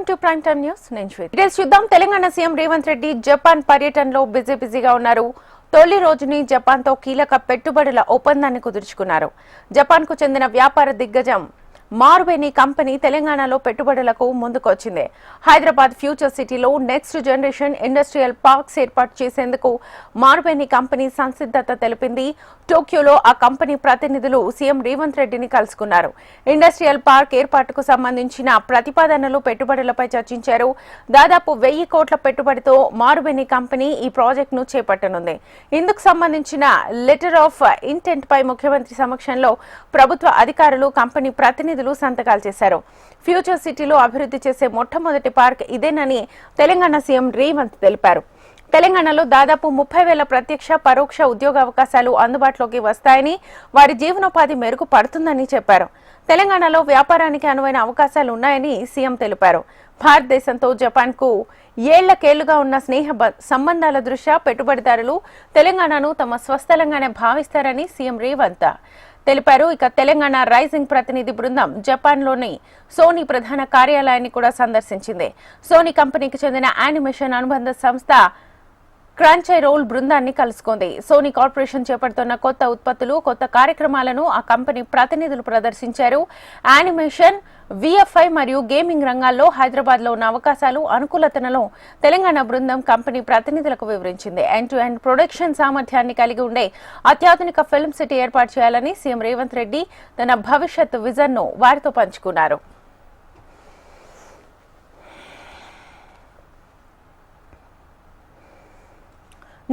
Welcome to prime time news. నేను శ్వేత. Details చూద్దాం. Telangana CM Revanth Reddy Japan పర్యటనలో బిజీగా ఉన్నారు. తొలి రోజుని జపాన్ తో కీలక పెట్టుబడుల ఒప్పందాన్ని కుదుర్చుకున్నారు. జపాన్ కు చెందిన వ్యాపార దిగ్గజం మార్బెనీ కంపెనీ తెలంగాణలో పెట్టుబడులకు ముందుకొచ్చింది. హైదరాబాద్ ఫ్యూచర్ సిటీలో నెక్స్ట్ జనరేషన్ ఇండస్ట్రియల్ పార్క్స్ ఏర్పాటు చేసేందుకు మార్బెనీ కంపెనీ సంసిద్ధత తెలిపింది. టోక్యోలో ఆ కంపెనీ ప్రతినిధులు సీఎం రేవంత్ రెడ్డిని కలుసుకున్నారు. ఇండస్ట్రియల్ పార్క్ ఏర్పాటుకు సంబంధించిన ప్రతిపాదనలు, పెట్టుబడులపై చర్చించారు. దాదాపు 1000 కోట్ల పెట్టుబడితో మార్బెనీ కంపెనీ ఈ ప్రాజెక్టును చేపట్టనుంది. ఇందుకు సంబంధించిన లెటర్ ఆఫ్ ఇంటెంట్ పై ముఖ్యమంత్రి సమక్షంలో ప్రభుత్వ అధికారులు, కంపెనీ ప్రతినిధులు సంతకాలు చేశారు. ఫ్యూచర్ సిటీలో అభివృద్ధి చేసే మొట్టమొదటి పార్క్ ఇదేనని తెలంగాణ సీఎం రేవంత్ తెలిపారు. తెలంగాణలో దాదాపు 30,000 ప్రత్యక్ష, పరోక్ష ఉద్యోగ అవకాశాలు అందుబాటులోకి వస్తాయని, వారి జీవనోపాధి మెరుగుపడుతుందని చెప్పారు. తెలంగాణలో వ్యాపారానికి అనువైన అవకాశాలు ఉన్నాయని సీఎం తెలిపారు. భారతదేశంతో జపాన్ కు ఏళ్లకేళ్లుగా ఉన్న స్నేహ సంబంధాల దృష్ట్యా పెట్టుబడిదారులు తెలంగాణను తమ స్వస్థలంగానే భావిస్తారని సీఎం రేవంత్ తెలిపారు. ఇక తెలంగాణ రైజింగ్ ప్రతినిధి బృందం జపాన్లోని సోనీ ప్రధాన కార్యాలయాన్ని కూడా సందర్శించింది. సోనీ కంపెనీకి చెందిన యానిమేషన్ అనుబంధ సంస్థ క్రాంచై రోల్ బృందాన్ని కలుసుకుంది. సోనీ కార్పొరేషన్ చేపడుతున్న కొత్త ఉత్పత్తులు, కొత్త కార్యక్రమాలను ఆ కంపెనీ ప్రతినిధులు ప్రదర్శించారు. యానిమేషన్, విఎఫ్ఐ మరియు గేమింగ్ రంగాల్లో హైదరాబాద్ లో ఉన్న అవకాశాలు, అనుకూలతలను తెలంగాణ బృందం కంపెనీ ప్రతినిధులకు వివరించింది. ఎండ్ టు ఎండ్ ప్రొడక్షన్ సామర్థ్యాన్ని కలిగి ఉండే అత్యాధునిక ఫిల్మ్ సిటీ ఏర్పాటు చేయాలని సీఎం రేవంత్ రెడ్డి తన భవిష్యత్ విజన్ ను వారితో పంచుకున్నారు.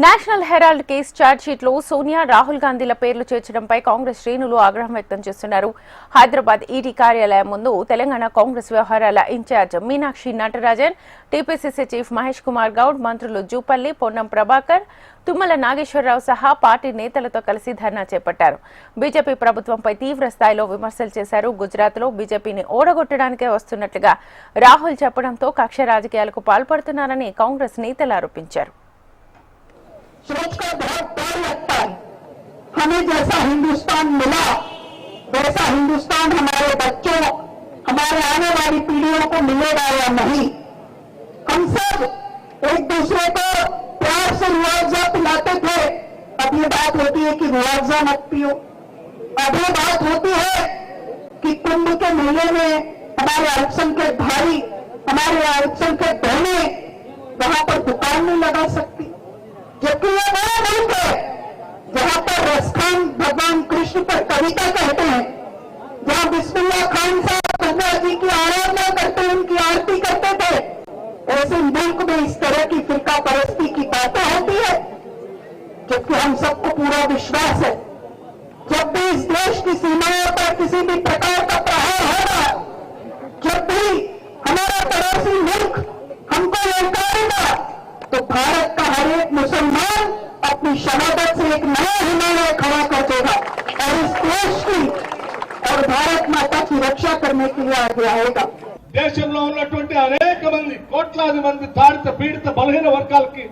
నేషనల్ హెరాల్డ్ కేసు ఛార్జ్షీట్ లో సోనియా, రాహుల్ గాంధీల పేర్లు చేర్చడంపై కాంగ్రెస్ శ్రేణులు ఆగ్రహం వ్యక్తం చేస్తున్నారు. హైదరాబాద్ ఈడీ కార్యాలయం ముందు తెలంగాణ కాంగ్రెస్ వ్యవహారాల incharge Meenakshi Natarajan, TPCC chief Mahesh Kumar Goud, మంత్రులు జూపల్లి, పొన్నం ప్రభాకర్, తుమ్మల నాగేశ్వరరావు సహా పార్టీ నేతలతో కలిసి ధర్నా చేపట్టారు. బీజేపీ ప్రభుత్వంపై తీవ్ర స్థాయిలో విమర్శలు చేశారు. గుజరాత్ లో బీజేపీని ఓడగొట్టడానికే వస్తున్నట్లుగా రాహుల్ చెప్పడంతో కక్ష రాజకీయాలకు పాల్పడుతున్నారని కాంగ్రెస్ నేతలు ఆరోపించారు. सोचकर बहुत डर लगता है। हमें जैसा हिंदुस्तान मिला वैसा हिंदुस्तान हमारे बच्चों, हमारे आने वाली पीढ़ियों को मिलेगा या नहीं। हम सब एक दूसरे को प्यार से मुआवजा पिलाते थे। अब ये बात होती है कि मुआवजा मत पियो। अब ये बात होती है कि कुंभ के मेले में हमारे अल्पसंख्यक भाई, हमारे अल्पसंख्यक बहनें वहां पर दुकान नहीं लगा सकती। जबकि ये बड़ा मुल्क है जहां पर रसखान भगवान कृष्ण पर कविता कहते हैं, जहां बिस्मिल्लाह खान साहब गंगा जी की आराधना करते, उनकी आरती करते थे। ऐसे मुल्क में इस तरह की फिरका परस्ती की बातें होती है, जबकि हम सबको पूरा विश्वास है जब भी इस देश की सीमाओं पर किसी भी प्रकार का प्रहार होगा, जब भी हमारा पड़ोसी मुल्क हमको ललकारेगा, तो भारत का हर एक मुसलमान अपनी शहादत से एक नया हिमालय खड़ा कर देगा और इस देश की और भारत माता की रक्षा करने के लिए आगे आएगा। దేశంలో ఉన్నటువంటి అనేక మంది, కోట్లాది మంది తాడిత పీడిత బలహీన వర్గాలకి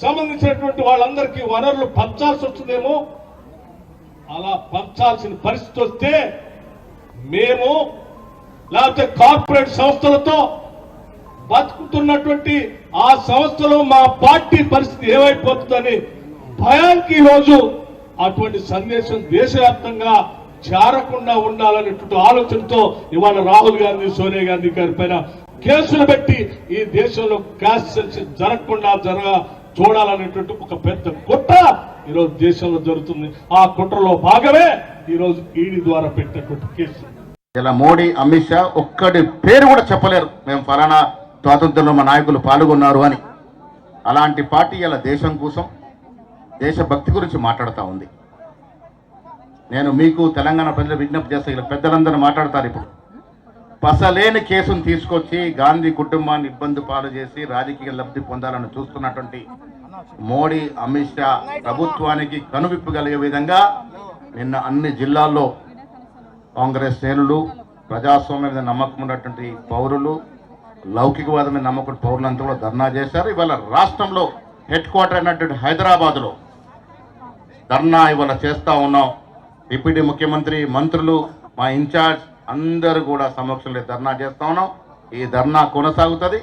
సంబంధించినటువంటి వాళ్ళందరికీ వనరులు పంచాల్సి వస్తుందేమో. అలా పంచాల్సిన పరిస్థితి వస్తే మేము లేకపోతే కార్పొరేట్ సంస్థలతో బతుకుతున్నటువంటి ఆ సంస్థలో మా పార్టీ పరిస్థితి ఏమైపోతుందని భయానికి రోజు అటువంటి సందేశం దేశవ్యాప్తంగా చేరకుండా ఉండాలనేటువంటి ఆలోచనతో ఇవాళ రాహుల్ గాంధీ, సోనియా గాంధీ గారి పైన కేసులు పెట్టి ఈ దేశంలో క్యాస్ట్ సెన్సస్ జరగకుండా చూడాలనేటువంటి ఒక పెద్ద కుట్ర ఈరోజు దేశంలో జరుగుతుంది. ఆ కుట్రలో భాగమే ఈరోజు ఈడీ ద్వారా పెట్టినటువంటి కేసు. ఇలా మోడీ, అమిత్ షా ఒక్కడి పేరు కూడా చెప్పలేరు మేము ఫలానా స్వాతంత్రంలో మా నాయకులు పాల్గొన్నారు అని. అలాంటి పార్టీ ఇలా దేశం కోసం, దేశభక్తి గురించి మాట్లాడుతూ ఉంది. నేను మీకు తెలంగాణ ప్రజలు విజ్ఞప్తి చేస్తే, ఇలా పెద్దలందరూ మాట్లాడతారు. ఇప్పుడు పసలేని కేసును తీసుకొచ్చి గాంధీ కుటుంబాన్ని ఇబ్బంది పాలు చేసి రాజకీయ లబ్ధి పొందాలని చూస్తున్నటువంటి మోడీ, అమిత్ షా ప్రభుత్వానికి కనువిప్పు కలిగే విధంగా నిన్న అన్ని జిల్లాల్లో కాంగ్రెస్ శ్రేణులు, ప్రజాస్వామ్యం మీద నమ్మకం ఉన్నటువంటి పౌరులు, లౌకికవాదం మీద నమ్మకం పౌరులంతా కూడా ధర్నా చేశారు. ఇవాళ రాష్ట్రంలో హెడ్ క్వార్టర్ అయినటువంటి హైదరాబాద్లో ధర్నా ఇవాళ చేస్తూ ఉన్నాం. డిప్యూటీ ముఖ్యమంత్రి, మంత్రులు, మా ఇన్ఛార్జ్ అందరూ కూడా సమక్షంలో ధర్నా చేస్తూ ఉన్నాం. ఈ ధర్నా కొనసాగుతుంది.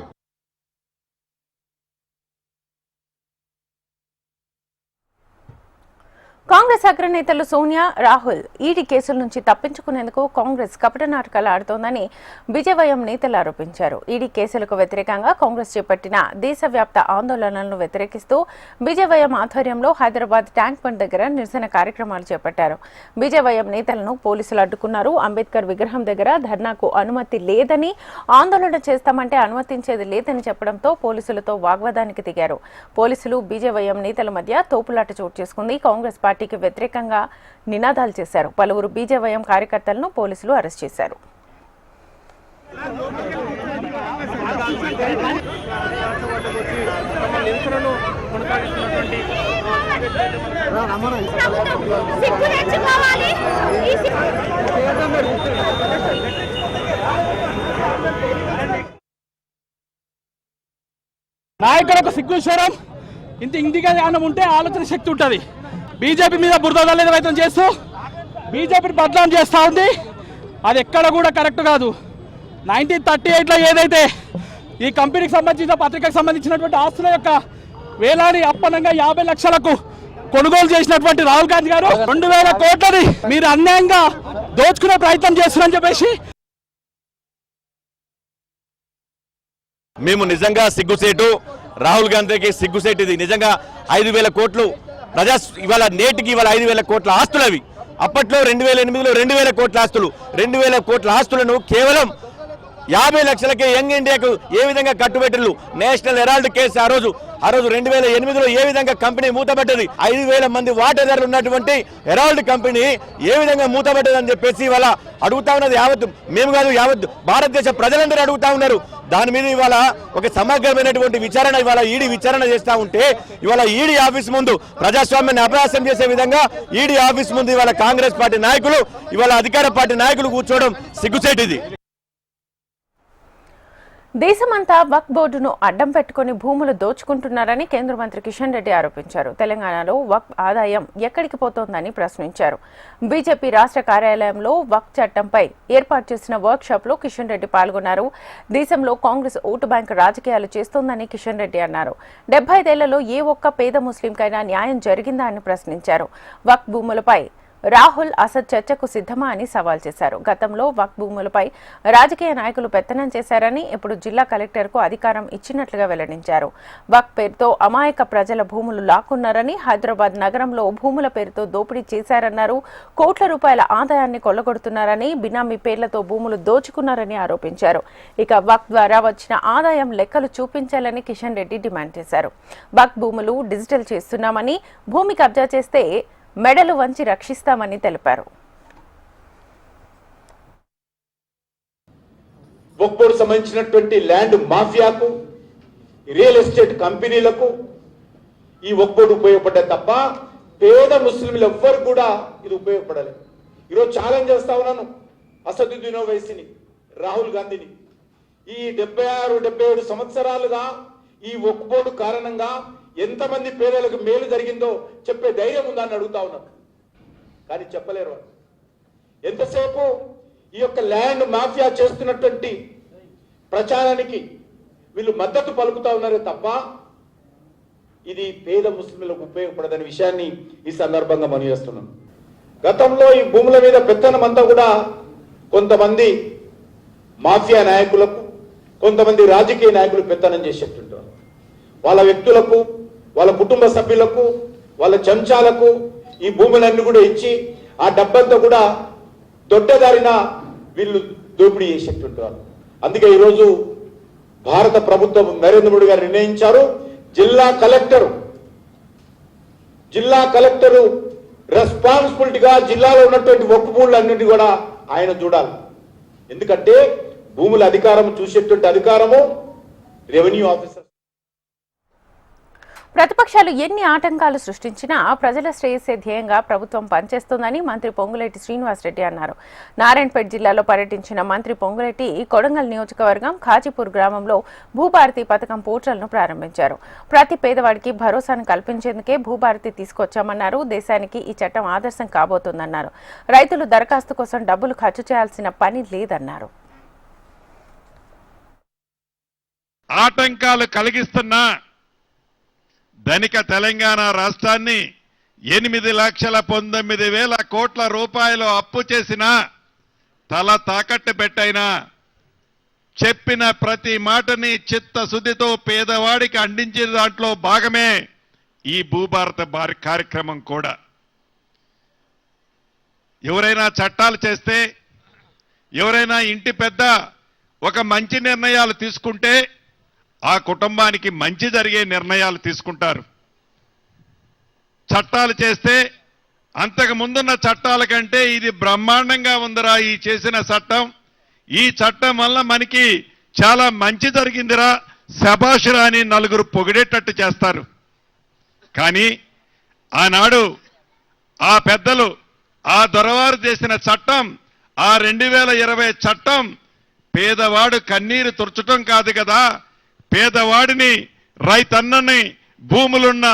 కాంగ్రెస్ అగ్రనేతలు సోనియా, రాహుల్ ఈడీ కేసుల నుంచి తప్పించుకునేందుకు కాంగ్రెస్ కపట నాటకాలు ఆడుతోందని బీజేవైఎం నేతలు ఆరోపించారు. ఈడీ కేసులకు వ్యతిరేకంగా కాంగ్రెస్ చేపట్టిన దేశవ్యాప్త ఆందోళనలను వ్యతిరేకిస్తూ బీజేవైఎం ఆధ్వర్యంలో హైదరాబాద్ ట్యాంక్ బండ్ దగ్గర నిరసన కార్యక్రమాలు చేపట్టారు. బీజేవైఎం నేతలను పోలీసులు అడ్డుకున్నారు. అంబేద్కర్ విగ్రహం దగ్గర ధర్నాకు అనుమతి లేదని, ఆందోళన చేస్తామంటే అనుమతించేది లేదని చెప్పడంతో పోలీసులతో వాగ్వాదానికి దిగారు. పోలీసులు బీజేవైఎం నేతల మధ్య తోపులాట చోటు చేసుకుంది. కాంగ్రెస్ పార్టీకి వ్యతిరేకంగా నినాదాలు చేశారు. పలువురు బీజేవైఎం కార్యకర్తలను పోలీసులు అరెస్ట్ చేశారు. నాయకులకు సిగ్గుశరం ఇంటిగా జ్ఞానం ఉంటే ఆలోచన శక్తి ఉంటుంది. బీజేపీ మీద బురద వ్యక్తం చేస్తూ బీజేపీని బదనాం చేస్తూ ఉంది. అది ఎక్కడ కూడా కరెక్ట్ కాదు. 1938లో ఏదైతే ఈ కంపెనీకి సంబంధించిన పత్రికకు సంబంధించినటువంటి ఆస్తుల యొక్క వేలాన్ని అప్పనంగా 50 లక్షలకు కొనుగోలు చేసినటువంటి రాహుల్ గాంధీ గారు 2000 కోట్లని మీరు అన్యాయంగా దోచుకునే ప్రయత్నం చేస్తున్నారని చెప్పేసి మేము నిజంగా సిగ్గుసేటు, రాహుల్ గాంధీకి సిగ్గుసేటు. ఇది నిజంగా 5000 కోట్లు ఇవాళ నేటికి ఇవాళ 5000 కోట్ల ఆస్తులు అవి. అప్పట్లో 2008లో 2000 కోట్ల ఆస్తులు. 2000 కోట్ల ఆస్తులను కేవలం 50 లక్షలకే యంగ్ ఇండియాకు ఏ విధంగా కట్టుబెట్టలు. నేషనల్ హెరాల్డ్ కేసు ఆ రోజు 2008లో ఏ విధంగా కంపెనీ మూతపడ్డది. 5000 మంది వాటాదారులు ఉన్నటువంటి హెరాల్డ్ కంపెనీ ఏ విధంగా మూతపడ్డదని చెప్పేసి ఇవాళ అడుగుతా ఉన్నది యావత్తు మేము కాదు, యావత్తు భారతదేశ ప్రజలందరూ అడుగుతా ఉన్నారు. దాని మీద ఇవాళ ఒక సమగ్రమైనటువంటి విచారణ ఇవాళ ఈడీ విచారణ చేస్తూ ఉంటే ఇవాళ ఈడీ ఆఫీస్ ముందు ప్రజాస్వామ్యాన్ని అపహాస్యం చేసే విధంగా ఈడీ ఆఫీస్ ముందు ఇవాళ కాంగ్రెస్ పార్టీ నాయకులు, ఇవాళ అధికార పార్టీ నాయకులు కూర్చోవడం సిగ్గుచేటిది. దేశమంతా వక్ఫ్ బోర్డును అడ్డం పెట్టుకుని భూములు దోచుకుంటున్నారని కేంద్ర మంత్రి కిషన్ రెడ్డి ఆరోపించారు. తెలంగాణలో వక్ఫ్ ఆదాయం ఎక్కడికి పోతోందని ప్రశ్నించారు. బీజేపీ రాష్ట్ర కార్యాలయంలో వక్ఫ్ చట్టంపై ఏర్పాటు చేసిన వర్క్ షాప్ లో కిషన్ రెడ్డి పాల్గొన్నారు. దేశంలో కాంగ్రెస్ ఓటు బ్యాంకు రాజకీయాలు చేస్తోందని కిషన్ రెడ్డి అన్నారు. 75 ఏ ఒక్క పేద ముస్లింకైనా న్యాయం జరిగిందా అని ప్రశ్నించారు. వక్ఫ్ భూములపై రాహుల్, అసద్ చర్చకు సిద్ధమా అని సవాల్ చేశారు. గతంలో వక్ఫ్ భూములపై రాజకీయ నాయకులు పెత్తనం చేశారని, ఇప్పుడు జిల్లా కలెక్టర్కు అధికారం ఇచ్చినట్లుగా వెల్లడించారు. వక్ఫ్ పేరుతో అమాయక ప్రజల భూములు లాక్కున్నారని, హైదరాబాద్ నగరంలో భూముల పేరుతో దోపిడీ చేశారన్నారు. కోట్ల రూపాయల ఆదాయాన్ని కొల్లగొడుతున్నారని, బినామీ పేర్లతో భూములు దోచుకున్నారని ఆరోపించారు. ఇక వక్ఫ్ ద్వారా వచ్చిన ఆదాయం లెక్కలు చూపించాలని కిషన్ రెడ్డి డిమాండ్ చేశారు. వక్ఫ్ భూములు డిజిటల్ చేస్తున్నామని, భూమి కబ్జా చేస్తే మెడలు వంచి రక్షిస్తామని తెలిపారు. వక్ఫ్ బోర్డు సంబంధించినటువంటి ల్యాండ్ మాఫియాకు, రియల్ ఎస్టేట్ కంపెనీలకు ఈ వక్ఫ్ బోర్డు ఉపయోగపడ్డా తప్ప పేద ముస్లింలు ఎవ్వరు కూడా ఇది ఉపయోగపడలేదు. ఈరోజు ఛాలెంజ్ చేస్తా ఉన్నాను అసదుద్దీన్ ఓవైసీని, రాహుల్ గాంధీని. ఈ 76-77 సంవత్సరాలుగా ఈ వక్ఫ్ బోర్డు కారణంగా ఎంతమంది పేదలకు మేలు జరిగిందో చెప్పే ధైర్యం ఉందని అడుగుతా ఉన్నాం. కానీ చెప్పలేరు. ఎంతసేపు ఈ యొక్క ల్యాండ్ మాఫియా చేస్తున్నటువంటి ప్రచారానికి వీళ్ళు మద్దతు పలుకుతా ఉన్నారే తప్ప ఇది పేద ముస్లింలకు ఉపయోగపడదనే విషయాన్ని ఈ సందర్భంగా మనవి చేస్తున్నాం. గతంలో ఈ భూముల మీద పెత్తనం అంతా కూడా కొంతమంది మాఫియా నాయకులకు, కొంతమంది రాజకీయ నాయకులు పెత్తనం చేసేటుంటారు. వాళ్ళ వ్యక్తులకు, వాళ్ళ కుటుంబ సభ్యులకు, వాళ్ళ చెంచాలకు ఈ భూములన్నీ కూడా ఇచ్చి ఆ డబ్బంతా కూడా దొడ్డదారిన వీళ్ళు దోపిడీ చేసేటుంటారు. అందుకే ఈరోజు భారత ప్రభుత్వం నరేంద్ర మోడీ గారు నిర్ణయించారు, జిల్లా కలెక్టరు రెస్పాన్సిబిలిటీగా జిల్లాలో ఉన్నటువంటి వక్ఫ్ భూములన్నింటినీ కూడా ఆయన చూడాలి. ఎందుకంటే భూముల అధికారం చూసేటువంటి అధికారము రెవెన్యూ ఆఫీసర్. ప్రతిపక్షాలు ఎన్ని ఆటంకాలు సృష్టించినా ప్రజల శ్రేయస్సే ధ్యేయంగా ప్రభుత్వం పనిచేస్తోందని మంత్రి పొంగులేటి శ్రీనివాసరెడ్డి అన్నారు. నారాయణపేట జిల్లాలో పర్యటించిన మంత్రి పొంగులేటి కొడంగల్ నియోజకవర్గం ఖాజీపూర్ గ్రామంలో భూభారతి పథకం పోర్టల్ను ప్రారంభించారు. ప్రతి పేదవాడికి భరోసాను కల్పించేందుకే భూభారతి తీసుకొచ్చామన్నారు. దేశానికి ఈ చట్టం ఆదర్శం కాబోతోందన్నారు. రైతులు దరఖాస్తు కోసం డబ్బులు ఖర్చు చేయాల్సిన పని లేదన్నారు. ఆటంకాలు కలిగిస్తున్న ధనిక తెలంగాణ రాష్ట్రాన్ని 8,19,000 కోట్ల రూపాయలు అప్పు చేసిన తల తాకట్టు పెట్టైనా చెప్పిన ప్రతి మాటని చిత్తశుద్ధితో పేదవాడికి అందించే దాంట్లో భాగమే ఈ భూభారత కార్యక్రమం కూడా. ఎవరైనా చట్టాలు చేస్తే, ఎవరైనా ఇంటి పెద్ద ఒక మంచి నిర్ణయాలు తీసుకుంటే ఆ కుటుంబానికి మంచి జరిగే నిర్ణయాలు తీసుకుంటారు. చట్టాలు చేస్తే అంతకు ముందున్న చట్టాల కంటే ఇది బ్రహ్మాండంగా ఉందిరా ఈ చేసిన చట్టం, ఈ చట్టం వల్ల మనకి చాలా మంచి జరిగిందిరా, శభాషురా అని నలుగురు పొగిడేటట్టు చేస్తారు. కానీ ఆనాడు ఆ పెద్దలు ఆ దొరవారు చేసిన చట్టం, ఆ 2020 చట్టం పేదవాడు కన్నీరు తుడచటం కాదు కదా, పేదవాడిని రైతన్నని భూములున్న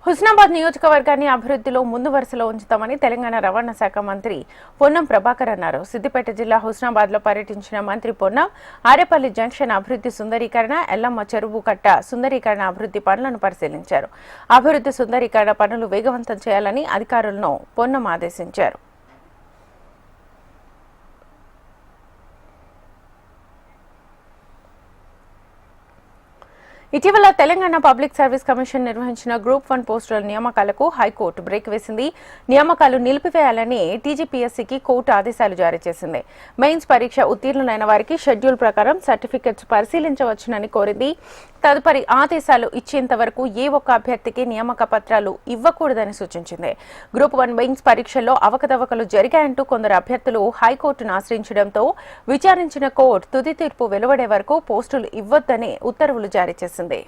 హుస్నాబాద్ నియోజకవర్గాన్ని అభివృద్ధిలో ముందు వరుసలో ఉంచుతామని తెలంగాణ రవాణా శాఖ మంత్రి పొన్నం ప్రభాకర్ అన్నారు. సిద్దిపేట జిల్లా హుస్నాబాద్ లో పర్యటించిన మంత్రి పొన్నం ఆరేపల్లి జంక్షన్ అభివృద్ధి సుందరీకరణ, ఎల్లమ్మ చెరువు కట్ట సుందరీకరణ అభివృద్ధి పనులను పరిశీలించారు. అభివృద్ధి సుందరీకరణ పనులు వేగవంతం చేయాలని అధికారులను పొన్నం ఆదేశించారు. ఇటీవల తెలంగాణ పబ్లిక్ సర్వీస్ కమిషన్ నిర్వహించిన గ్రూప్ 1 పోస్టుల నియామకాలకు హైకోర్టు బ్రేక్ వేసింది. నియామకాలు నిలిపివేయాలని టీజీపీఎస్సీకి కోర్టు ఆదేశాలు జారీ చేసింది. మెయిన్స్ పరీక్ష ఉత్తీర్ణులైన వారికి షెడ్యూల్ ప్రకారం సర్టిఫికెట్స్ పరిశీలించవచ్చునని కోరింది. తదుపరి ఆదేశాలు ఇచ్చేంత వరకు ఏ ఒక్క అభ్యర్థికి నియామక పత్రాలు ఇవ్వకూడదని సూచించింది. గ్రూప్ 1 మెయిన్స్ పరీక్షల్లో అవకతవకలు జరిగాయంటూ కొందరు అభ్యర్థులు హైకోర్టును ఆశ్రయించడంతో విచారించిన కోర్టు తుది తీర్పు వెలువడే వరకు పోస్టులు ఇవ్వొద్దని ఉత్తర్వులు జారీ చేసింది.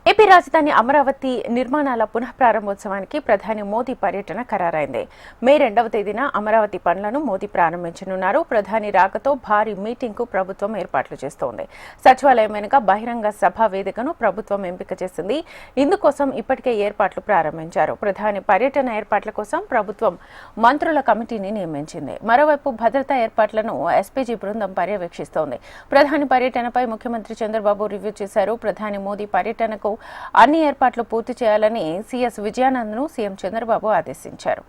ఏపీ రాజధాని అమరావతి నిర్మాణాల పునః ప్రారంభోత్సవానికి ప్రధాని మోదీ పర్యటన ఖరారైంది. మే 2వ తేదీన అమరావతి పనులను మోదీ ప్రారంభించనున్నారు. ప్రధాని రాకతో భారీ మీటింగ్ కు ప్రభుత్వం ఏర్పాట్లు చేస్తోంది. సచివాలయం వెనుక బహిరంగ సభ వేదికను ప్రభుత్వం ఎంపిక చేసింది. ఇందుకోసం ఇప్పటికే ఏర్పాట్లు ప్రారంభించారు. ప్రధాని పర్యటన ఏర్పాట్ల కోసం ప్రభుత్వం మంత్రుల కమిటీని నియమించింది. మరోవైపు భద్రతా ఏర్పాట్లను ఎస్పీజీ బృందం పర్యవేక్షిస్తోంది. ప్రధాని పర్యటనపై ముఖ్యమంత్రి చంద్రబాబు రివ్యూ చేశారు. ప్రధాని మోదీ పర్యటనకు అన్ని ఏర్పాట్లు పూర్తి చేయాలని సీఎస్ విజయానంద్ ను సీఎం చంద్రబాబు ఆదేశించారు.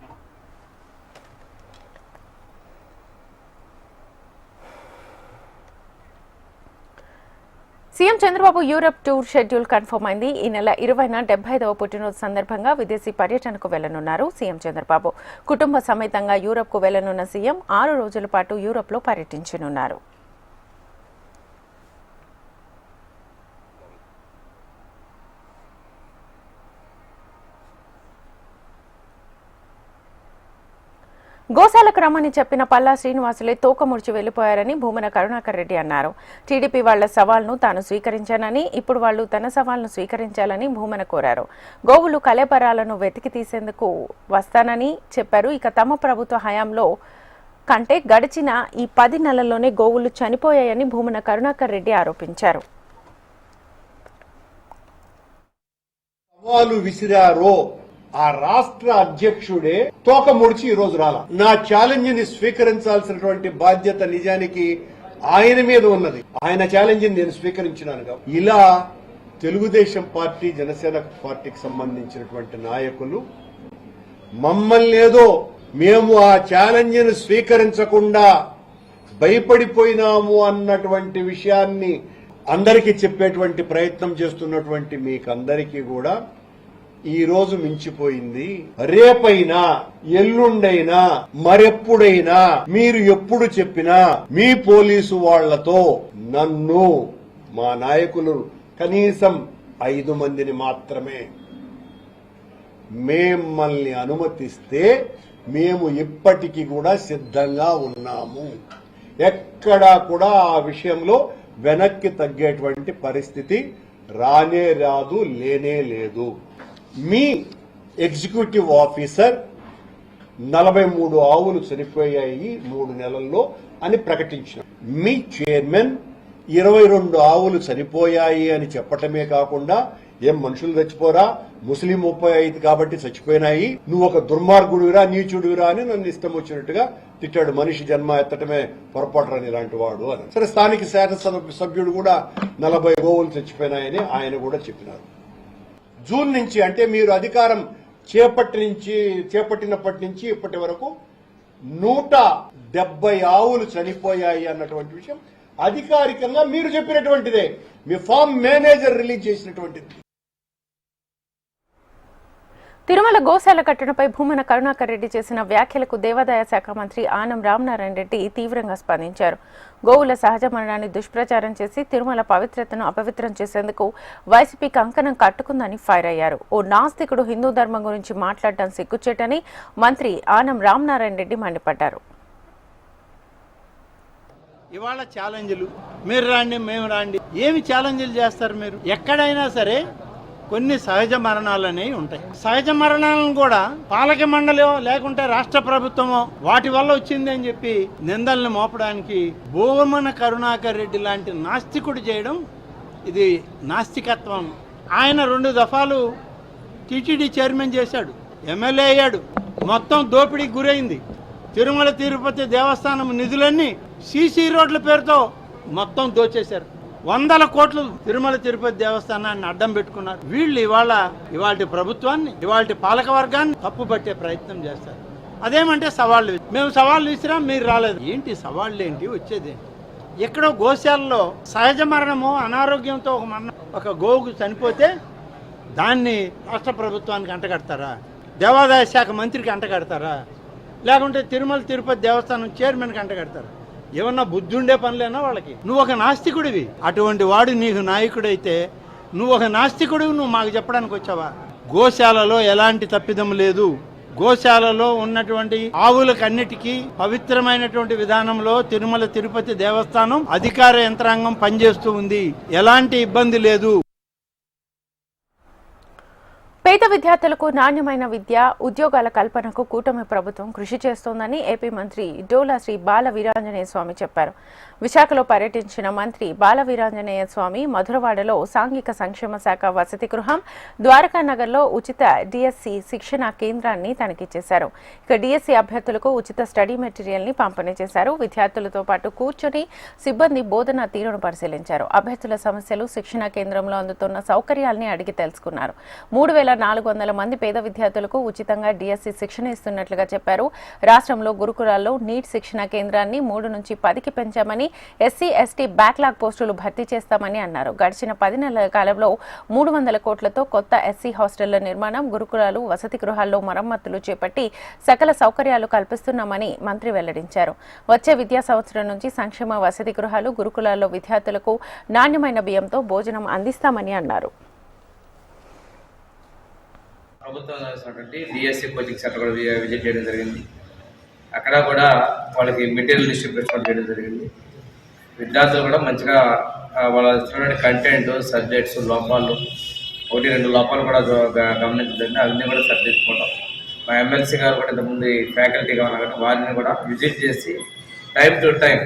CM Chandrababu Europe tour schedule confirm అయింది. ఈ నెల 20న 75వ పుట్టినరోజు సందర్భంగా విదేశీ పర్యటనకు వెళ్లనున్నారు సీఎం చంద్రబాబు. కుటుంబ సమేతంగా యూరప్ కు వెళ్లనున్న సీఎం 6 రోజుల పాటు యూరప్ లో పర్యటించనున్నారు. గోశాలకు రమ్మని చెప్పిన పల్లా శ్రీనివాసులే తోకముడిచి వెళ్లిపోయారని భూమన కరుణాకర్ రెడ్డి అన్నారు. టీడీపీ వాళ్ల సవాల్ను తాను స్వీకరించానని, ఇప్పుడు వాళ్లు తన సవాల్ను స్వీకరించాలని భూమన కోరారు. గోవులు కళేబరాలను వెతికి తీసేందుకు వస్తానని చెప్పారు. ఇక తమ ప్రభుత్వ హయాంలో కంటే గడిచిన ఈ 10 నెలల్లోనే గోవులు చనిపోయాయని భూమన కరుణాకర్ రెడ్డి ఆరోపించారు. సవాలు విసిరారో ఆ రాష్ట్ర అధ్యక్షుడే తోక ముడిచి ఈ రోజు రాలా. నా ఛాలెంజ్ ని స్వీకరించాల్సినటువంటి బాధ్యత నిజానికి ఆయన మీద ఉన్నది. ఆయన ఛాలెంజ్ ని నేను స్వీకరించినాను. ఇలా తెలుగుదేశం పార్టీ, జనసేన పార్టీకి సంబంధించినటువంటి నాయకులు మమ్మల్ని ఏదో మేము ఆ ఛాలెంజ్ ని స్వీకరించకుండా భయపడిపోయినాము అన్నటువంటి విషయాన్ని అందరికీ చెప్పేటువంటి ప్రయత్నం చేస్తున్నటువంటి మీకందరికీ కూడా ఈ రోజు మించిపోయింది. రేపైనా, ఎల్లుండైనా, మరెప్పుడైనా మీరు ఎప్పుడు చెప్పినా మీ పోలీసు వాళ్లతో నన్ను, మా నాయకులు కనీసం 5 మందిని మాత్రమే మిమ్మల్ని అనుమతిస్తే మేము ఇప్పటికీ కూడా సిద్ధంగా ఉన్నాము. ఎక్కడా కూడా ఆ విషయంలో వెనక్కి తగ్గేటువంటి పరిస్థితి రానే రాదు, లేనే లేదు. మీ ఎగ్జిక్యూటివ్ ఆఫీసర్ 43 ఆవులు చనిపోయాయి 3 నెలల్లో అని ప్రకటించారు. మీ చైర్మన్ 22 ఆవులు చనిపోయాయి అని చెప్పటమే కాకుండా ఏం మనుషులు చచ్చిపోరా, ముస్లిం 35 కాబట్టి చచ్చిపోయినాయి, నువ్వు ఒక దుర్మార్గుడివిరా, నీచుడివిరా అని నన్ను ఇష్టం వచ్చినట్టుగా తిట్టాడు. మనిషి జన్మ ఎత్తటమే పొరపాటురని ఇలాంటి వాడు అని. సరే, స్థానిక శాసనసభ సభ్యుడు కూడా 40 గోవులు చచ్చిపోయినాయని ఆయన కూడా చెప్పినారు. జూన్ నుంచి అంటే మీరు అధికారం చేపట్టినప్పటి నుంచి ఇప్పటి వరకు 170 ఆవులు చనిపోయాయి అన్నటువంటి విషయం అధికారికంగా మీరు చెప్పినటువంటిదే, మీ ఫామ్ మేనేజర్ రిలీజ్ చేసినటువంటిది. తిరుమల గోశాల కట్టడపై భూమన కరుణాకర్ రెడ్డి చేసిన వ్యాఖ్యలకు దేవాదాయ శాఖ మంత్రి ఆనం రామనారాయణ రెడ్డి తీవ్రంగా స్పందించారు. గోవుల సహజ మరణాన్ని దుష్ప్రచారం చేసి తిరుమల పవిత్రతను అపవిత్రం చేసేందుకు వైసీపీ కంకణం కట్టుకుందని ఫైర్ అయ్యారు. ఓ నాస్తికుడు హిందూ ధర్మం గురించి మాట్లాడటం సిగ్గుచేటని మంత్రి ఆనం రామనారాయణ రెడ్డి మండిపడ్డారు. ఇవాళ ఛాలెంజ్లు, మీరు రాండి మేము రాండి, ఏమి ఛాలెంజ్లు చేస్తారు మీరు? ఎక్కడైనా సరే కొన్ని సహజ మరణాలు అనేవి ఉంటాయి. సహజ మరణాలను కూడా పాలక మండలియో లేకుంటే రాష్ట్ర ప్రభుత్వమో వాటి వల్ల వచ్చింది అని చెప్పి నిందల్ని మోపడానికి భూమన కరుణాకర్ రెడ్డి లాంటి నాస్తికుడు చేయడం ఇది నాస్తికత్వం. ఆయన 2 దఫాలు టీటీడీ చైర్మన్ చేశాడు, ఎమ్మెల్యే అయ్యాడు, మొత్తం దోపిడీకి గురైంది. తిరుమల తిరుపతి దేవస్థానం నిధులన్నీ సీసీ రోడ్ల పేరుతో మొత్తం దోచేశారు. 100 కోట్లు తిరుమల తిరుపతి దేవస్థానాన్ని అడ్డం పెట్టుకున్నారు. వీళ్ళు ఇవాళ ప్రభుత్వాన్ని, ఇవాళ పాలక వర్గాన్ని తప్పు పట్టే ప్రయత్నం చేస్తారు. అదేమంటే సవాళ్ళు, మేము సవాళ్ళు ఇచ్చినా మీరు రాలేదు. ఏంటి సవాళ్ళు, ఏంటి వచ్చేది? ఎక్కడో గోశాలలో సహజ మరణమో అనారోగ్యంతో ఒక గోవుకు చనిపోతే దాన్ని రాష్ట్ర ప్రభుత్వానికి అంటగడతారా? దేవాదాయ శాఖ మంత్రికి అంటగడతారా? లేకుంటే తిరుమల తిరుపతి దేవస్థానం చైర్మన్కి అంటగడతారా? ఏమన్నా బుద్ధి ఉండే పనులేనా వాళ్ళకి? నువ్వు ఒక నాస్తికుడివి. అటువంటి వాడు నీకు నాయకుడైతే నువ్వు ఒక నాస్తికుడివి, నువ్వు మాకు చెప్పడానికి వచ్చావా? గోశాలలో ఎలాంటి తప్పిదం లేదు. గోశాలలో ఉన్నటువంటి ఆవులకన్నిటికీ పవిత్రమైనటువంటి విధానంలో తిరుమల తిరుపతి దేవస్థానం అధికార యంత్రాంగం పనిచేస్తూ ఉంది. ఎలాంటి ఇబ్బంది లేదు. పేద విద్యార్థులకు నాణ్యమైన విద్య, ఉద్యోగాల కల్పనకు కూటమి ప్రభుత్వం కృషి చేస్తోందని ఏపీ మంత్రి డోలా శ్రీ బాల వీరాంజనేయ స్వామి చెప్పారు. విశాఖలో పర్యటించిన మంత్రి బాల వీరాంజనేయ స్వామి మధురవాడలో సాంఘిక సంక్షేమ శాఖ వసతి గృహం, ద్వారకానగర్లో ఉచిత డిఎస్సి శిక్షణ కేంద్రాన్ని తనిఖీ చేశారు. ఇక డిఎస్సి అభ్యర్థులకు ఉచిత స్టడీ మెటీరియల్ ని పంపిణీ చేశారు. విద్యార్థులతో పాటు కూర్చొని సిబ్బంది బోధన తీరును పరిశీలించారు. అభ్యర్థుల సమస్యలు, శిక్షణ కేంద్రంలో అందుతున్న సౌకర్యాల్ని అడిగి తెలుసుకున్నారు. 3,400 మంది పేద విద్యార్థులకు ఉచితంగా డిఎస్సి శిక్షణ ఇస్తున్నట్లుగా చెప్పారు. రాష్ట్రంలో గురుకులాల్లో నీట్ శిక్షణ కేంద్రాన్ని 3 నుంచి 10కి పెంచామని, ఎస్సీ ఎస్టీ బ్యాక్లాగ్ పోస్టులు భర్తీ చేస్తామని అన్నారు. గడిచిన 10 నెలల కాలంలో 300 కోట్లతో కొత్త ఎస్సీ హాస్టళ్ల నిర్మాణం, గురుకులాలు, వసతి గృహాల్లో మరమ్మతులు చేపట్టి సకల సౌకర్యాలు కల్పిస్తున్నామని మంత్రి వెల్లడించారు. వచ్చే విద్యా సంవత్సరం నుంచి సంక్షేమ వసతి గృహాలు, గురుకులాల్లో విద్యార్థులకు నాణ్యమైన బియ్యంతో భోజనం అందిస్తామని అన్నారు. ప్రభుత్వం రాసినటువంటి డిఎస్సి కోచింగ్ సెంటర్ కూడా విజిట్ చేయడం జరిగింది. అక్కడ కూడా వాళ్ళకి మెటీరియల్ డిస్ట్రిబ్యూషన్ చేయడం జరిగింది. విద్యార్థులు కూడా మంచిగా వాళ్ళ ఇచ్చినటువంటి కంటెంట్, సబ్జెక్ట్స్, లోపాలు 1-2 లోపాలు కూడా గమనించదండి. అవన్నీ కూడా సరిదిద్దుకుంటాం. మా ఎమ్మెల్సీ గారు కూడా ఇంతకుముందు ఫ్యాకల్టీగా ఉన్నారు, వారిని కూడా విజిట్ చేసి టైం టు టైం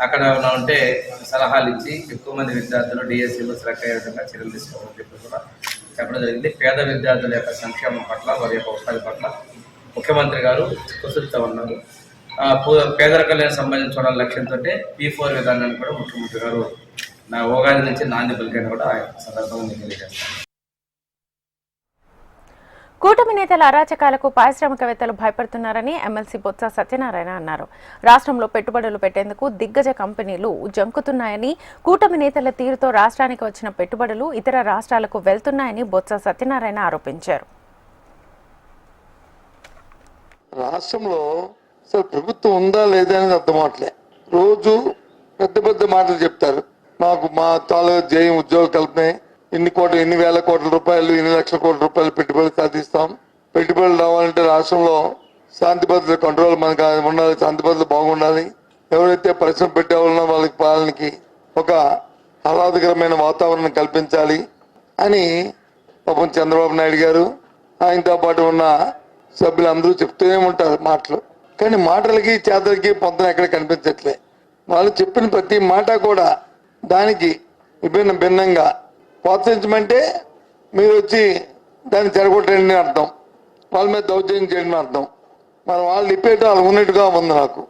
అక్కడ ఉంటే సలహాలు ఇచ్చి ఎక్కువ మంది విద్యార్థులు డిఎస్సిలో సెలెక్ట్ అయ్యే విధంగా చర్యలు తీసుకోవాలని చెప్పి కూడా చెప్పడం జరిగింది. పేద విద్యార్థుల యొక్క సంక్షేమం పట్ల, వారి యొక్క ఉపాధి పట్ల ముఖ్యమంత్రి గారు చిత్తశుద్ధితో ఉన్నారు. పేదరికాలకు సంబంధించిన లక్ష్యంతో P4 విధానాన్ని కూడా ముఖ్యమంత్రి గారు నా ఉగాది నుంచి నాంది పలికని కూడా ఆయన సందర్భంగా తెలియజేస్తారు. కూటమి నేతల అరాచకాలకు పారిశ్రామికవేత్తలు భయపడుతున్నారని ఎమ్మెల్సీ బొత్స సత్యనారాయణ అన్నారు. రాష్ట్రంలో పెట్టుబడులు పెట్టేందుకు దిగ్గజ కంపెనీలు జంకుతున్నాయని, కూటమి నేతల తీరుతో రాష్ట్రానికి వచ్చిన పెట్టుబడులు ఇతర రాష్ట్రాలకు వెళ్తున్నాయని బొత్స సత్యనారాయణ ఆరోపించారు. రాష్ట్రంలో అసలు ప్రభుత్వం ఉందా లేదా అనేది అర్థం అవట్లే. రోజు పెద్ద పెద్ద మాటలు చెప్తారు. మాకు మా తాలూకా జయం ఉద్యోగ కల్పనే, ఇన్ని వేల కోట్ల రూపాయలు, 2 లక్షల కోట్ల రూపాయలు పెట్టుబడులు సాధిస్తాం. పెట్టుబడులు రావాలంటే రాష్ట్రంలో శాంతి భద్రత కంట్రోల్ మనకు ఉండాలి, శాంతి భద్రత బాగుండాలి. ఎవరైతే పరిశ్రమ పెట్టేవాళ్ళనో వాళ్ళకి పాలనకి ఒక ఆహ్లాదకరమైన వాతావరణం కల్పించాలి అని పాపం చంద్రబాబు నాయుడు గారు, ఆయనతో పాటు ఉన్న సభ్యులందరూ చెప్తూనే ఉంటారు మాటలు. కానీ మాటలకి చేతలకి పొంతన ఎక్కడ కనిపించట్లే. వాళ్ళు చెప్పిన ప్రతి మాట కూడా దానికి భిన్నంగా ప్రోత్సహించమంటే మీరు వచ్చి దాన్ని చెడగొట్టండి అర్థం, వాళ్ళ మీద దౌర్జన్యం చేయడం అర్థం. మరి వాళ్ళు ఇప్పేట వాళ్ళు ఉన్నట్టుగా ఉంది నాకు.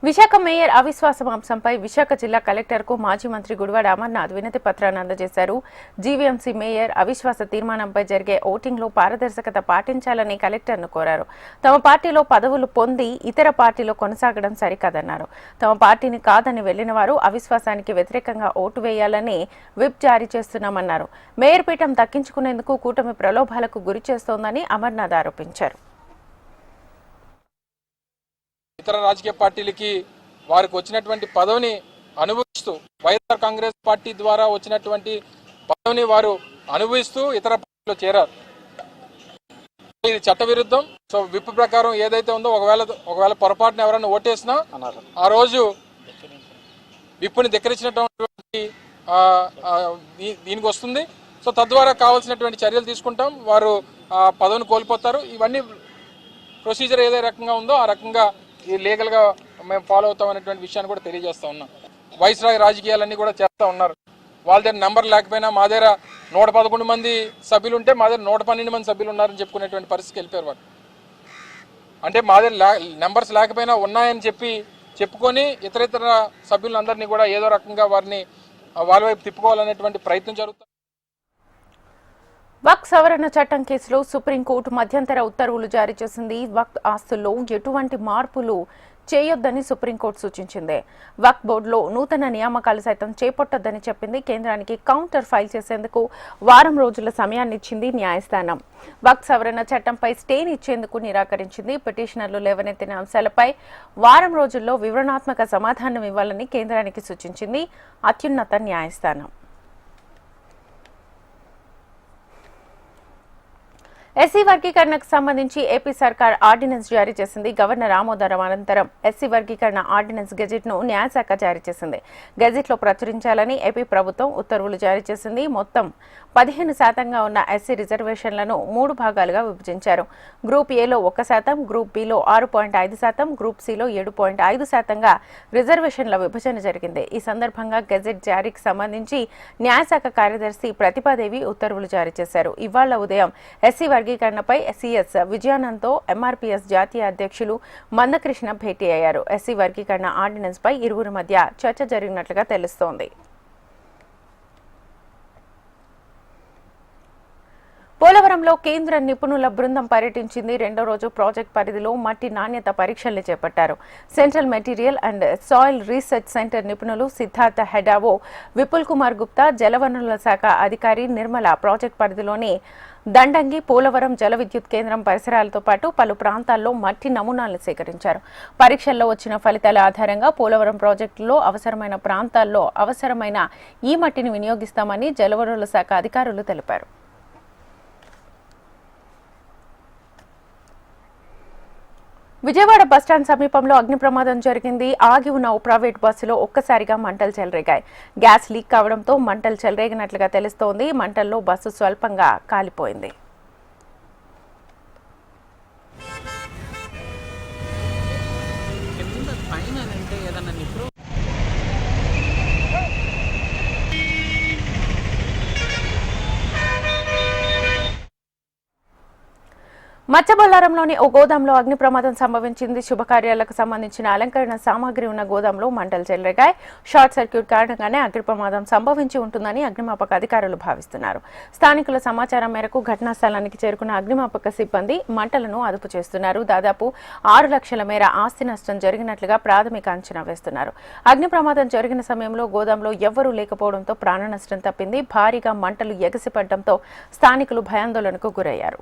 విశాఖ మేయర్ అవిశ్వాసం అంశంపై విశాఖ జిల్లా కలెక్టర్కు మాజీ మంత్రి గుడివాడ అమర్నాథ్ వినతి పత్రాన్ని అందజేశారు. జీవీఎంసీ మేయర్ అవిశ్వాస తీర్మానంపై జరిగే ఓటింగ్లో పారదర్శకత పాటించాలని కలెక్టర్ను కోరారు. తమ పార్టీలో పదవులు పొంది ఇతర పార్టీలో కొనసాగడం సరికాదన్నారు. తమ పార్టీని కాదని వెళ్లిన వారు అవిశ్వాసానికి వ్యతిరేకంగా ఓటు వేయాలని విప్ జారీ చేస్తున్నామన్నారు. మేయర్ పీఠం దక్కించుకునేందుకు కూటమి ప్రలోభాలకు గురి చేస్తోందని అమర్నాథ్ ఆరోపించారు. ఇతర రాజకీయ పార్టీలకి వారికి వచ్చినటువంటి పదవిని అనుభవిస్తూ, వైఎస్ఆర్ కాంగ్రెస్ పార్టీ ద్వారా వచ్చినటువంటి పదవిని వారు అనుభవిస్తూ ఇతర పార్టీలో చేరారు. ఇది చట్టవిరుద్ధం. సో విప్ ప్రకారం ఏదైతే ఉందో ఒకవేళ పొరపాటున ఎవరైనా ఓటేసినా ఆ రోజు విప్పుని ధిక్కరించినటువంటి దీనికి వస్తుంది. సో తద్వారా కావాల్సినటువంటి చర్యలు తీసుకుంటాం. వారు పదవిని కోల్పోతారు. ఇవన్నీ ప్రొసీజర్ ఏదే రకంగా ఉందో ఆ రకంగా ఈ లీగల్గా మేము ఫాలో అవుతాం అనేటువంటి విషయాన్ని కూడా తెలియజేస్తా ఉన్నాం. వైస్రాయ్ రాజకీయాలన్నీ కూడా చేస్తూ ఉన్నారు. వాళ్ళ దగ్గర నెంబర్ లేకపోయినా మా దగ్గర 111 మంది సభ్యులు ఉంటే మా దగ్గర 112 మంది సభ్యులు ఉన్నారని చెప్పుకునేటువంటి పరిస్థితికి వెళ్ళిపోయారు వాళ్ళు. అంటే మా దగ్గర నెంబర్స్ లేకపోయినా ఉన్నాయని చెప్పుకొని ఇతర సభ్యులందరినీ కూడా ఏదో రకంగా వారిని వాళ్ళ వైపు తిప్పుకోవాలనేటువంటి ప్రయత్నం జరుగుతుంది. వక్ఫ్ సవరణ చట్టం కేసులో సుప్రీంకోర్టు మధ్యంతర ఉత్తర్వులు జారీ చేసింది. వక్ఫ్ ఆస్తుల్లో ఎటువంటి మార్పులు చేయొద్దని సుప్రీంకోర్టు సూచించింది. వక్ఫ్ బోర్డులో నూతన నియామకాలు సైతం చేపట్టొద్దని చెప్పింది. కేంద్రానికి కౌంటర్ ఫైల్ చేసేందుకు వారం రోజుల సమయాన్ని ఇచ్చింది న్యాయస్థానం. వక్ఫ్ సవరణ చట్టంపై స్టేని ఇచ్చేందుకు నిరాకరించింది. పిటిషనర్లు లేవనెత్తిన అంశాలపై వారం రోజుల్లో వివరణాత్మక సమాధానం ఇవ్వాలని కేంద్రానికి సూచించింది అత్యున్నత న్యాయస్థానం. ఎస్సీ వర్గీకరణకు సంబంధించి ఏపీ సర్కార్ ఆర్డినెన్స్ జారీ చేసింది. గవర్నర్ ఆమోదం అనంతరం ఎస్సీ వర్గీకరణ ఆర్డినెన్స్ గెజెట్ను న్యాయశాఖ జారీ చేసింది. గెజెట్లో ప్రచురించాలని ఏపీ ప్రభుత్వం ఉత్తర్వులు జారీ చేసింది. మొత్తం 15% ఉన్న ఎస్సీ రిజర్వేషన్లను 3 భాగాలుగా విభజించారు. గ్రూప్ ఏలో 1%, గ్రూప్ బిలో 6.5%, గ్రూప్ సిలో 7.5%గా రిజర్వేషన్ల విభజన జరిగింది. ఈ సందర్భంగా గెజెట్ జారీకి సంబంధించి న్యాయశాఖ కార్యదర్శి ప్రతిపాదేవి ఉత్తర్వులు జారీ చేశారు. ఇవాళ ఉదయం ఎస్సీ వర్గీకరణపై సిఎస్ విజయానంద్తో ఎంఆర్పీఎస్ జాతీయ అధ్యక్షులు మందకృష్ణ భేటీ అయ్యారు. ఎస్సీ వర్గీకరణ ఆర్డినెన్స్ పై ఇరువురి మధ్య చర్చ జరిగినట్లుగా తెలుస్తోంది. పోలవరంలో కేంద్ర నిపుణుల బృందం పర్యటించింది. 2వ రోజు ప్రాజెక్ట్ పరిధిలో మట్టి నాణ్యత పరీక్షలు చేపట్టారు. Central material and soil research centre నిపుణులు సిద్ధార్థ హెడావో, విపుల్ కుమార్ గుప్తా, జలవనరుల శాఖ అధికారి నిర్మల ప్రాజెక్ట్ పరిధిలోని దండంగి, పోలవరం జల విద్యుత్ కేంద్రం పరిసరాలతో పాటు పలు ప్రాంతాల్లో మట్టి నమూనాలను సేకరించారు. పరీక్షల్లో వచ్చిన ఫలితాల ఆధారంగా పోలవరం ప్రాజెక్టులో అవసరమైన ప్రాంతాల్లో అవసరమైన ఈ మట్టిని వినియోగిస్తామని జలవనరుల శాఖ అధికారులు తెలిపారు. విజయవాడ బస్టాండ్ సమీపంలో అగ్ని ప్రమాదం జరిగింది. ఆగి ఉన్న ఓ ప్రైవేట్ బస్సులో ఒక్కసారిగా మంటలు చెలరేగాయి. గ్యాస్ లీక్ కావడంతో మంటలు చెలరేగినట్లుగా తెలుస్తోంది. మంటల్లో బస్సు స్వల్పంగా కాలిపోయింది. మచ్చబొల్లారంలోని ఓ గోదాంలో అగ్ని ప్రమాదం సంభవించింది. శుభకార్యాలకు సంబంధించిన అలంకరణ సామాగ్రి ఉన్న గోదాంలో మంటలు చెలరేగాయి. షార్ట్ సర్క్యూట్ కారణంగానే అగ్ని ప్రమాదం సంభవించి ఉంటుందని అగ్నిమాపక అధికారులు భావిస్తున్నారు. స్థానికుల సమాచారం మేరకు ఘటనా స్థలానికి చేరుకున్న అగ్నిమాపక సిబ్బంది మంటలను అదుపు చేస్తున్నారు. దాదాపు 6 లక్షల మేర ఆస్తి నష్టం జరిగినట్లుగా ప్రాథమిక అంచనా వేస్తున్నారు. అగ్ని ప్రమాదం జరిగిన సమయంలో గోదాంలో ఎవ్వరూ లేకపోవడంతో ప్రాణ నష్టం తప్పింది. భారీగా మంటలు ఎగసిపడడంతో స్థానికులు భయాందోళనకు గురయ్యారు.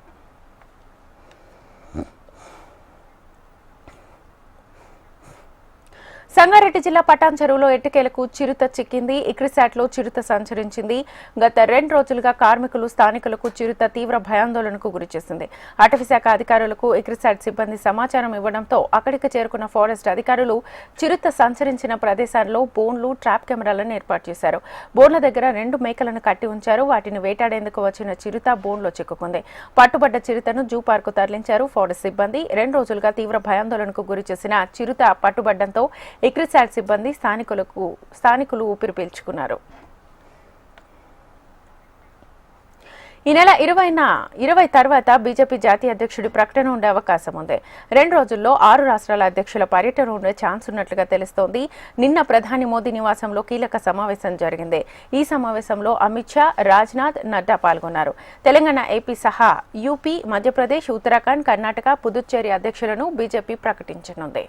సంగారెడ్డి జిల్లా పటాన్ చెరువులో ఎట్టకేలకు చిరుత చిక్కింది. ఇక్రిసాట్లో చిరుత సంచరించింది. గత 2 రోజులుగా కార్మికులు, స్థానికులకు చిరుత తీవ్ర భయాందోళనకు గురిచేసింది. అటవీశాఖ అధికారులకు ఇక్రిసాట్ సిబ్బంది సమాచారం ఇవ్వడంతో అక్కడికి చేరుకున్న ఫారెస్ట్ అధికారులు చిరుత సంచరించిన ప్రదేశాల్లో బోన్లు, ట్రాప్ కెమెరాలను ఏర్పాటు చేశారు. బోన్ల దగ్గర 2 మేకలను కట్టి ఉంచారు. వాటిని వేటాడేందుకు వచ్చిన చిరుత బోన్లో చిక్కుకుంది. పట్టుబడ్డ చిరుతను జూ పార్కు తరలించారు ఫారెస్ట్ సిబ్బంది. 2 రోజులుగా తీవ్ర భయాందోళనకు గురిచేసిన చిరుత పట్టుబడ్డంతో ఇక్రిసాట్ సిబ్బంది, స్థానికులు ఊపిరి పీల్చుకున్నారు. ఈ నెల 20 తర్వాత బీజేపీ జాతీయ అధ్యక్షుడి ప్రకటన ఉండే అవకాశం ఉంది. 2 రోజుల్లో 6 రాష్ట్రాల అధ్యక్షుల పర్యటన ఉండే ఛాన్స్ ఉన్నట్లుగా తెలుస్తోంది. నిన్న ప్రధాని మోదీ నివాసంలో కీలక సమావేశం జరిగింది. ఈ సమావేశంలో అమిత్ షా, రాజ్నాథ్, నడ్డా పాల్గొన్నారు. తెలంగాణ, ఏపీ సహా యూపీ, మధ్యప్రదేశ్, ఉత్తరాఖండ్, కర్ణాటక, పుదుచ్చేరి అధ్యక్షులను బీజేపీ ప్రకటించనుంది.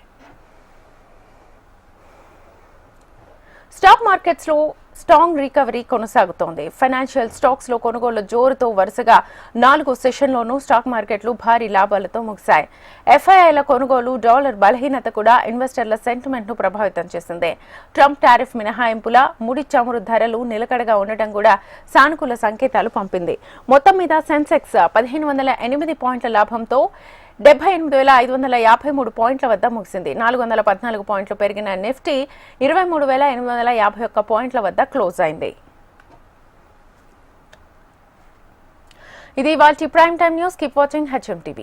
స్టాక్ మార్కెట్స్ లో స్ట్రాంగ్ రికవరీ కొనసాగుతోంది. ఫైనాన్షియల్ స్టాక్స్ లో కొనుగోళ్ల జోరుతో వరుసగా 4 సెషన్లోనూ స్టాక్ మార్కెట్లు భారీ లాభాలతో ముగిశాయి. ఎఫ్ఐఐల కొనుగోలు, డాలర్ బలహీనత కూడా ఇన్వెస్టర్ల సెంటిమెంట్ ను ప్రభావితం చేసింది. ట్రంప్ టారిఫ్ మినహాయింపుల, ముడి చమురు ధరలు నిలకడగా ఉండటం కూడా సానుకూల సంకేతాలు పంపింది. మొత్తం మీద సెన్సెక్స్ 1508 పాయింట్ల లాభంతో 78,553 పాయింట్ల వద్ద ముగిసింది. 414 పాయింట్లు పెరిగిన నిఫ్టీ 23,851 పాయింట్ల వద్ద క్లోజ్ అయింది. ఇది ఇవాల్టి prime time news. Keep watching HM TV.